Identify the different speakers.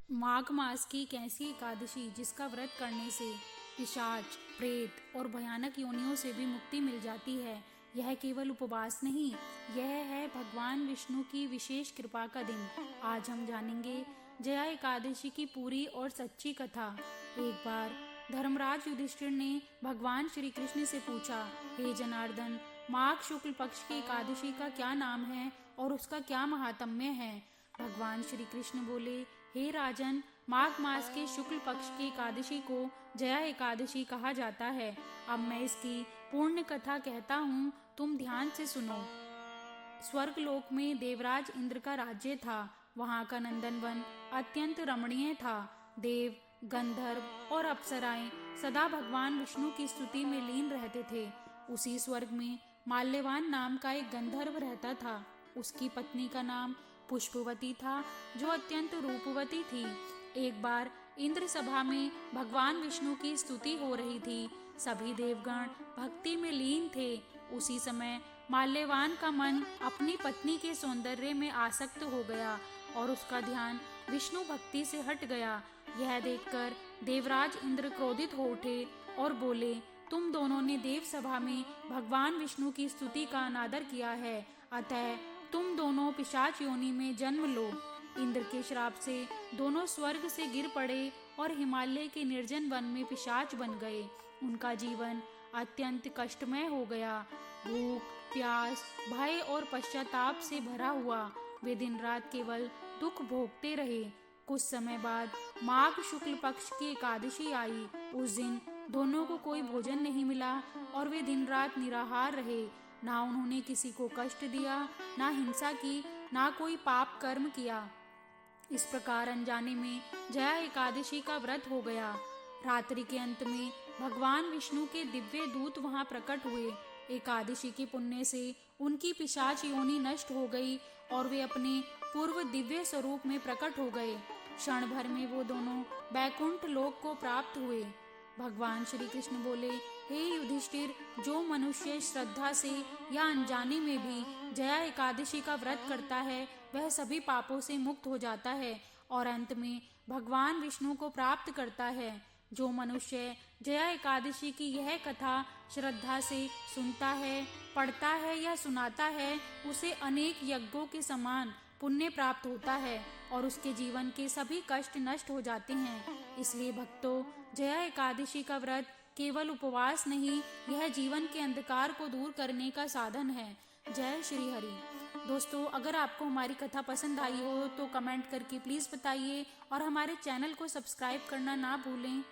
Speaker 1: माघ मास की एक ऐसी एकादशी जिसका व्रत करने से पिशाच, प्रेत और भयानक योनियों से भी मुक्ति मिल जाती है। यह केवल उपवास नहीं, यह है भगवान विष्णु की विशेष कृपा का दिन। आज हम जानेंगे जया एकादशी की पूरी और सच्ची कथा। एक बार धर्मराज युधिष्ठिर ने भगवान श्री कृष्ण से पूछा, हे जनार्दन, माघ शुक्ल पक्ष की एकादशी का क्या नाम है और उसका क्या महात्म्य है। भगवान श्री कृष्ण बोले, हे राजन, माघ मास के शुक्ल पक्ष की एकादशी को जया एकादशी कहा जाता है। अब मैं इसकी पूर्ण कथा कहता हूँ, तुम ध्यान से सुनो। स्वर्गलोक में देवराज इंद्र का राज्य था। वहाँ का नंदनवन अत्यंत रमणीय था। देव, गंधर्व और अप्सराएं सदा भगवान विष्णु की स्तुति में लीन रहते थे। उसी स्वर्ग में माल्यवान नाम का एक गंधर्व रहता था। उसकी पत्नी का नाम पुष्पवती था, जो अत्यंत रूपवती थी। एक बार इंद्र सभा में भगवान विष्णु की स्तुति हो रही थी। सभी देवगण भक्ति में लीन थे। उसी समय माल्यवान का मन अपनी पत्नी के सौंदर्य में आसक्त हो गया और उसका ध्यान विष्णु भक्ति से हट गया। यह देखकर देवराज इंद्र क्रोधित हो उठे और बोले, तुम दोनों ने देव सभा में भगवान विष्णु की स्तुति का अनादर किया है, अतः तुम दोनों पिशाच योनि में जन्म लो। इंद्र के श्राप से दोनों स्वर्ग से गिर पड़े और हिमालय के निर्जन वन में पिशाच बन गए। उनका जीवन अत्यंत कष्टमय हो गया। भूख, प्यास, भय और पश्चाताप से भरा हुआ वे दिन रात केवल दुख भोगते रहे। कुछ समय बाद माघ शुक्ल पक्ष की एकादशी आई। उस दिन दोनों को कोई भोजन नहीं मिला और वे दिन रात निराहार रहे। ना उन्होंने किसी को कष्ट दिया, ना हिंसा की, ना कोई पाप कर्म किया। इस प्रकार अनजाने में जया एकादशी का व्रत हो गया। रात्रि के अंत में भगवान विष्णु के दिव्य दूत वहां प्रकट हुए। एकादशी के पुण्य से उनकी पिशाच योनि नष्ट हो गई और वे अपने पूर्व दिव्य स्वरूप में प्रकट हो गए। क्षण भर में वो दोनों बैकुंठ लोक को प्राप्त हुए। भगवान श्री कृष्ण बोले, हे युधिष्ठिर, जो मनुष्य श्रद्धा से या अनजाने में भी जया एकादशी का व्रत करता है, वह सभी पापों से मुक्त हो जाता है और अंत में भगवान विष्णु को प्राप्त करता है। जो मनुष्य जया एकादशी की यह कथा श्रद्धा से सुनता है, पढ़ता है या सुनाता है, उसे अनेक यज्ञों के समान पुण्य प्राप्त होता है और उसके जीवन के सभी कष्ट नष्ट हो जाते हैं। इसलिए भक्तों, जया एकादशी का व्रत केवल उपवास नहीं, यह जीवन के अंधकार को दूर करने का साधन है। जय श्री हरि। दोस्तों, अगर आपको हमारी कथा पसंद आई हो तो कमेंट करके प्लीज़ बताइए और हमारे चैनल को सब्सक्राइब करना ना भूलें।